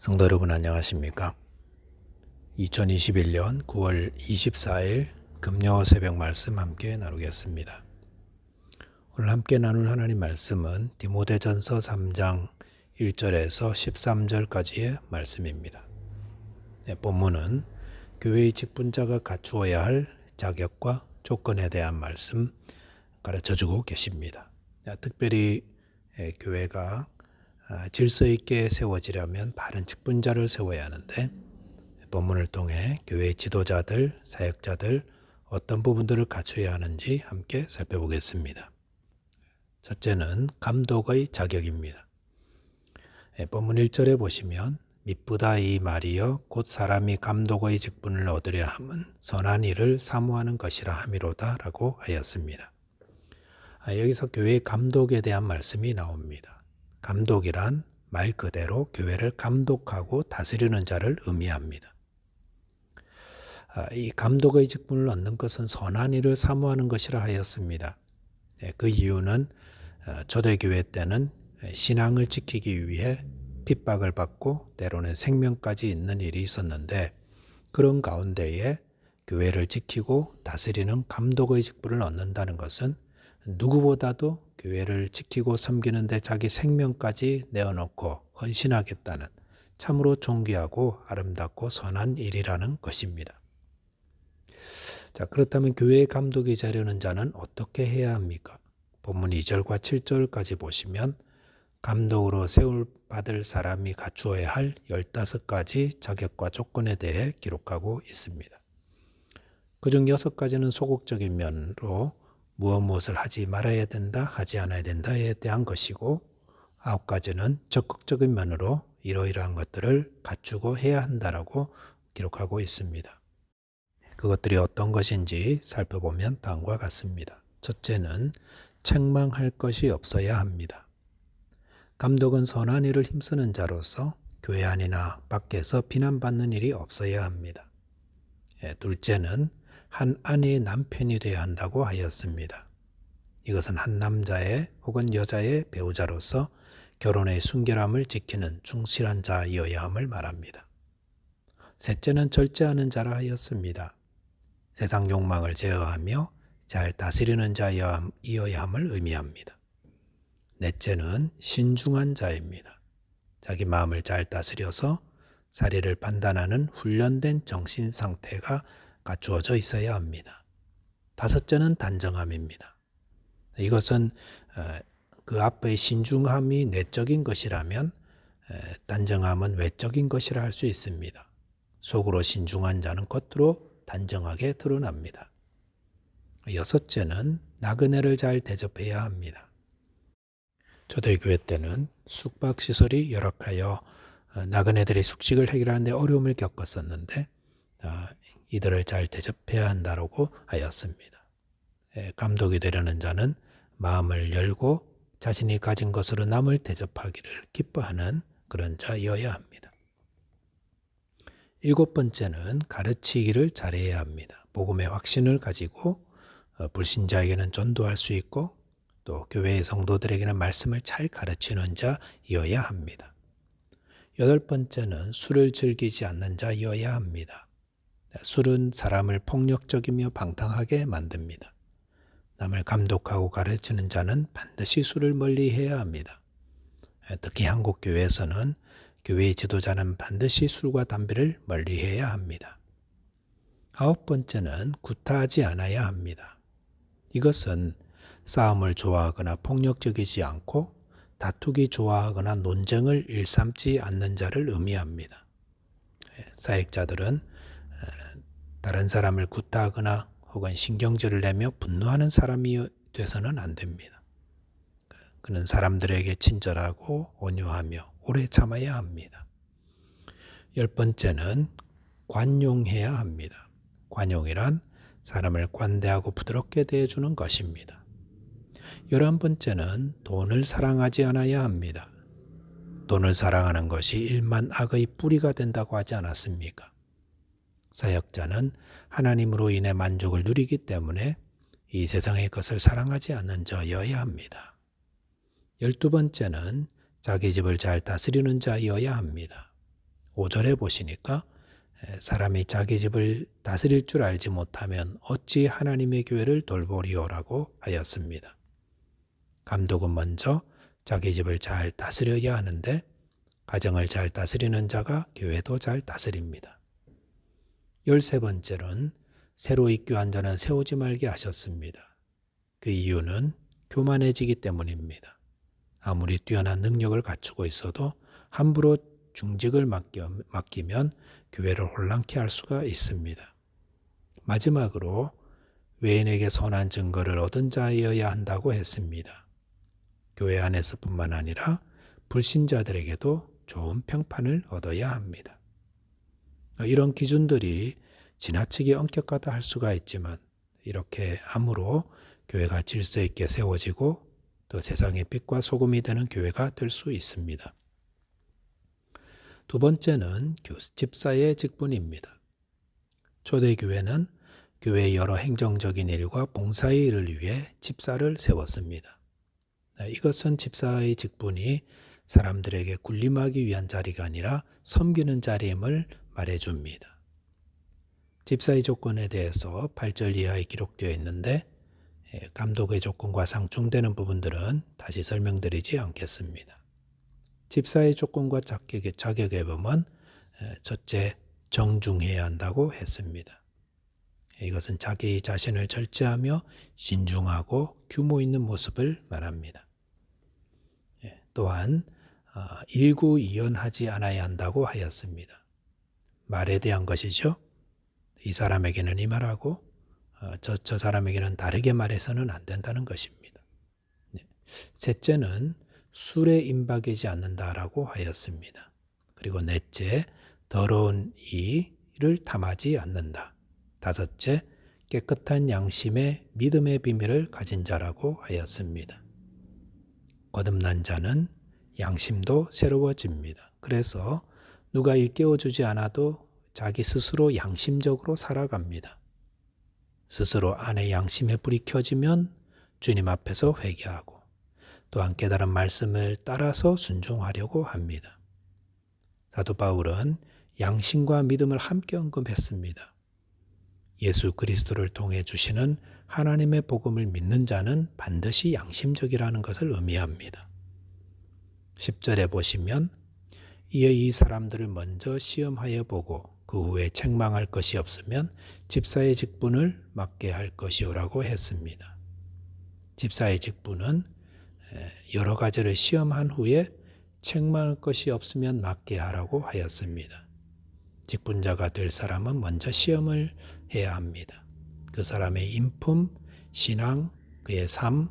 성도 여러분 안녕하십니까? 2021년 9월 24일 금요 새벽 말씀 함께 나누겠습니다. 오늘 함께 나눌 하나님 말씀은 디모데전서 3장 1절에서 13절까지의 말씀입니다. 본문은 교회의 직분자가 갖추어야 할 자격과 조건에 대한 말씀 가르쳐주고 계십니다. 특별히 교회가 질서 있게 세워지려면 바른 직분자를 세워야 하는데 본문을 통해 교회 지도자들, 사역자들 어떤 부분들을 갖춰야 하는지 함께 살펴보겠습니다. 첫째는 감독의 자격입니다. 본문 1절에 보시면 미쁘다 이 말이여 곧 사람이 감독의 직분을 얻으려 함은 선한 일을 사모하는 것이라 함이로다 라고 하였습니다. 여기서 교회의 감독에 대한 말씀이 나옵니다. 감독이란 말 그대로 교회를 감독하고 다스리는 자를 의미합니다. 이 감독의 직분을 얻는 것은 선한 일을 사모하는 것이라 하였습니다. 그 이유는 초대교회 때는 신앙을 지키기 위해 핍박을 받고 때로는 생명까지 있는 일이 있었는데 그런 가운데에 교회를 지키고 다스리는 감독의 직분을 얻는다는 것은 누구보다도 교회를 지키고 섬기는 데 자기 생명까지 내어놓고 헌신하겠다는 참으로 존귀하고 아름답고 선한 일이라는 것입니다. 자, 그렇다면 교회의 감독이 되려는 자는 어떻게 해야 합니까? 본문 2절과 7절까지 보시면 감독으로 세울받을 사람이 갖추어야 할 15가지 자격과 조건에 대해 기록하고 있습니다. 그중 6가지는 소극적인 면으로 무엇을 하지 말아야 된다, 하지 않아야 된다에 대한 것이고 9가지는 적극적인 면으로 이러이러한 것들을 갖추고 해야 한다라고 기록하고 있습니다. 그것들이 어떤 것인지 살펴보면 다음과 같습니다. 첫째는 책망할 것이 없어야 합니다. 감독은 선한 일을 힘쓰는 자로서 교회 안이나 밖에서 비난받는 일이 없어야 합니다. 둘째는 한 아내의 남편이 되어야 한다고 하였습니다. 이것은 한 남자의 혹은 여자의 배우자로서 결혼의 순결함을 지키는 충실한 자이어야 함을 말합니다. 셋째는 절제하는 자라 하였습니다. 세상 욕망을 제어하며 잘 다스리는 자이어야 함을 의미합니다. 넷째는 신중한 자입니다. 자기 마음을 잘 다스려서 사리를 판단하는 훈련된 정신 상태가 갖추어져 있어야 합니다. 다섯째는 단정함입니다. 이것은 그 앞의 신중함이 내적인 것이라면 단정함은 외적인 것이라 할 수 있습니다. 속으로 신중한 자는 겉으로 단정하게 드러납니다. 여섯째는 나그네를 잘 대접해야 합니다. 초대교회 때는 숙박시설이 열악하여 나그네들이 숙식을 해결하는 데 어려움을 겪었었는데 이들을 잘 대접해야 한다고 하였습니다. 감독이 되려는 자는 마음을 열고 자신이 가진 것으로 남을 대접하기를 기뻐하는 그런 자여야 합니다. 7번째는 가르치기를 잘해야 합니다. 복음의 확신을 가지고 불신자에게는 전도할 수 있고 또 교회의 성도들에게는 말씀을 잘 가르치는 자여야 합니다. 8번째는 술을 즐기지 않는 자여야 합니다. 술은 사람을 폭력적이며 방탕하게 만듭니다. 남을 감독하고 가르치는 자는 반드시 술을 멀리해야 합니다. 특히 한국 교회에서는 교회의 지도자는 반드시 술과 담배를 멀리해야 합니다. 9번째는 구타하지 않아야 합니다. 이것은 싸움을 좋아하거나 폭력적이지 않고 다투기 좋아하거나 논쟁을 일삼지 않는 자를 의미합니다. 사역자들은 다른 사람을 구타하거나 혹은 신경질을 내며 분노하는 사람이 돼서는 안 됩니다. 그는 사람들에게 친절하고 온유하며 오래 참아야 합니다. 10번째는 관용해야 합니다. 관용이란 사람을 관대하고 부드럽게 대해주는 것입니다. 11번째는 돈을 사랑하지 않아야 합니다. 돈을 사랑하는 것이 일만 악의 뿌리가 된다고 하지 않았습니까? 사역자는 하나님으로 인해 만족을 누리기 때문에 이 세상의 것을 사랑하지 않는 자여야 합니다. 12번째는 자기 집을 잘 다스리는 자여야 합니다. 5절에 보시니까 사람이 자기 집을 다스릴 줄 알지 못하면 어찌 하나님의 교회를 돌보리오라고 하였습니다. 감독은 먼저 자기 집을 잘 다스려야 하는데 가정을 잘 다스리는 자가 교회도 잘 다스립니다. 13번째는 새로 입교한 자는 세우지 말게 하셨습니다. 그 이유는 교만해지기 때문입니다. 아무리 뛰어난 능력을 갖추고 있어도 함부로 중직을 맡기면 교회를 혼란케 할 수가 있습니다. 마지막으로 외인에게 선한 증거를 얻은 자여야 한다고 했습니다. 교회 안에서뿐만 아니라 불신자들에게도 좋은 평판을 얻어야 합니다. 이런 기준들이 지나치게 엄격하다 할 수가 있지만 이렇게 암으로 교회가 질서 있게 세워지고 또 세상의 빛과 소금이 되는 교회가 될 수 있습니다. 두 번째는 집사의 직분입니다. 초대교회는 교회의 여러 행정적인 일과 봉사의 일을 위해 집사를 세웠습니다. 이것은 집사의 직분이 사람들에게 군림하기 위한 자리가 아니라 섬기는 자리임을 말해줍니다. 집사의 조건에 대해서 8절 이하에 기록되어 있는데 감독의 조건과 상충되는 부분들은 다시 설명드리지 않겠습니다. 집사의 조건과 자격의 범은 첫째, 정중해야 한다고 했습니다. 이것은 자기 자신을 절제하며 신중하고 규모 있는 모습을 말합니다. 또한 일구이연하지 않아야 한다고 하였습니다. 말에 대한 것이죠. 이 사람에게는 이 말하고 저 사람에게는 다르게 말해서는 안 된다는 것입니다. 셋째는 술에 임박이지 않는다라고 하였습니다. 그리고 넷째, 더러운 이를 탐하지 않는다. 다섯째, 깨끗한 양심의 믿음의 비밀을 가진 자라고 하였습니다. 거듭난 자는 양심도 새로워집니다. 그래서 누가 일깨워주지 않아도 자기 스스로 양심적으로 살아갑니다. 스스로 안에 양심의 불이 켜지면 주님 앞에서 회개하고 또한 깨달은 말씀을 따라서 순종하려고 합니다. 사도 바울은 양심과 믿음을 함께 언급했습니다. 예수 그리스도를 통해 주시는 하나님의 복음을 믿는 자는 반드시 양심적이라는 것을 의미합니다. 10절에 보시면 이에 이 사람들을 먼저 시험하여 보고 그 후에 책망할 것이 없으면 집사의 직분을 맡게 할 것이오라고 했습니다. 집사의 직분은 여러 가지를 시험한 후에 책망할 것이 없으면 맡게 하라고 하였습니다. 직분자가 될 사람은 먼저 시험을 해야 합니다. 그 사람의 인품, 신앙, 그의 삶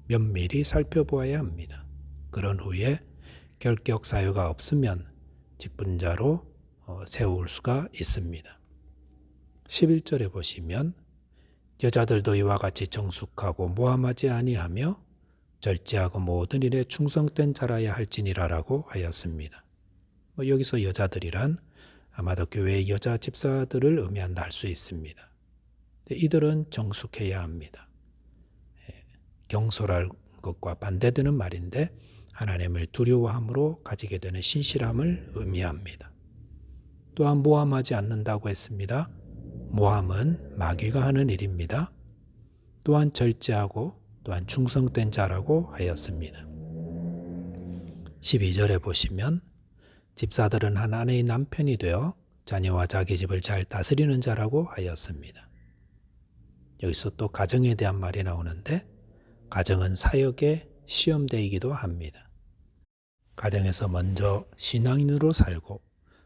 면밀히 살펴보아야 합니다. 그런 후에 결격 사유가 없으면 직분자로 세울 수가 있습니다. 11절에 보시면 여자들도 이와 같이 정숙하고 모함하지 아니하며 절제하고 모든 일에 충성된 자라야 할지니라라고 하였습니다. 여기서 여자들이란 아마도 교회의 여자 집사들을 의미한다 할 수 있습니다. 이들은 정숙해야 합니다. 경솔할 것과 반대되는 말인데 하나님을 두려워함으로 가지게 되는 신실함을 의미합니다. 또한 모함하지 않는다고 했습니다. 모함은 마귀가 하는 일입니다. 또한 절제하고 또한 충성된 자라고 하였습니다. 12절에 보시면 집사들은 한 아내의 남편이 되어 자녀와 자기 집을 잘 다스리는 자라고 하였습니다. 여기서 또 가정에 대한 말이 나오는데 가정은 사역의 시험대이기도 합니다. 가정에서 먼저 신앙인으로 살고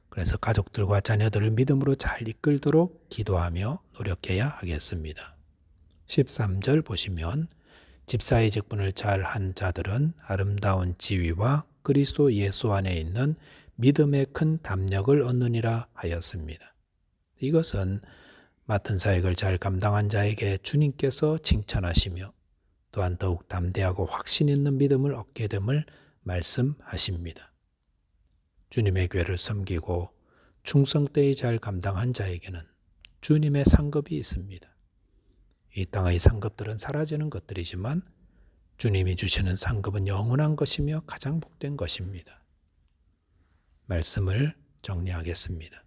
그래서 가족들과 자녀들을 믿음으로 잘 이끌도록 기도하며 노력해야 하겠습니다. 13절 보시면 집사의 직분을 잘 한 자들은 아름다운 지위와 그리스도 예수 안에 있는 믿음의 큰 담력을 얻느니라 하였습니다. 이것은 맡은 사역을 잘 감당한 자에게 주님께서 칭찬하시며 또한 더욱 담대하고 확신 있는 믿음을 얻게 됨을 말씀하십니다. 주님의 교회를 섬기고 충성되이 잘 감당한 자에게는 주님의 상급이 있습니다. 이 땅의 상급들은 사라지는 것들이지만 주님이 주시는 상급은 영원한 것이며 가장 복된 것입니다. 말씀을 정리하겠습니다.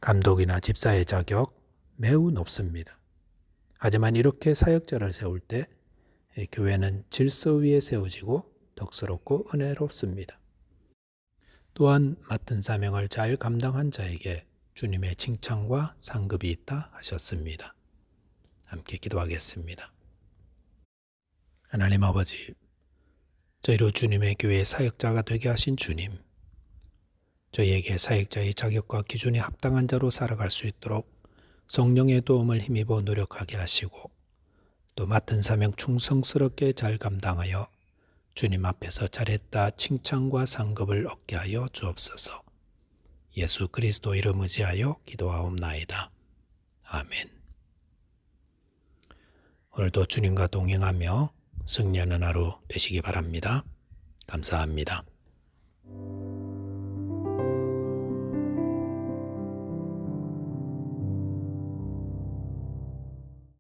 감독이나 집사의 자격 매우 높습니다. 하지만 이렇게 사역자를 세울 때 교회는 질서 위에 세워지고 덕스럽고 은혜롭습니다. 또한 맡은 사명을 잘 감당한 자에게 주님의 칭찬과 상급이 있다 하셨습니다. 함께 기도하겠습니다. 하나님 아버지, 저희로 주님의 교회 사역자가 되게 하신 주님, 저희에게 사역자의 자격과 기준에 합당한 자로 살아갈 수 있도록 성령의 도움을 힘입어 노력하게 하시고 또 맡은 사명 충성스럽게 잘 감당하여 주님 앞에서 잘했다 칭찬과 상급을 얻게 하여 주옵소서. 예수 그리스도 이름 의지하여 기도하옵나이다. 아멘. 오늘도 주님과 동행하며 승리하는 하루 되시기 바랍니다. 감사합니다.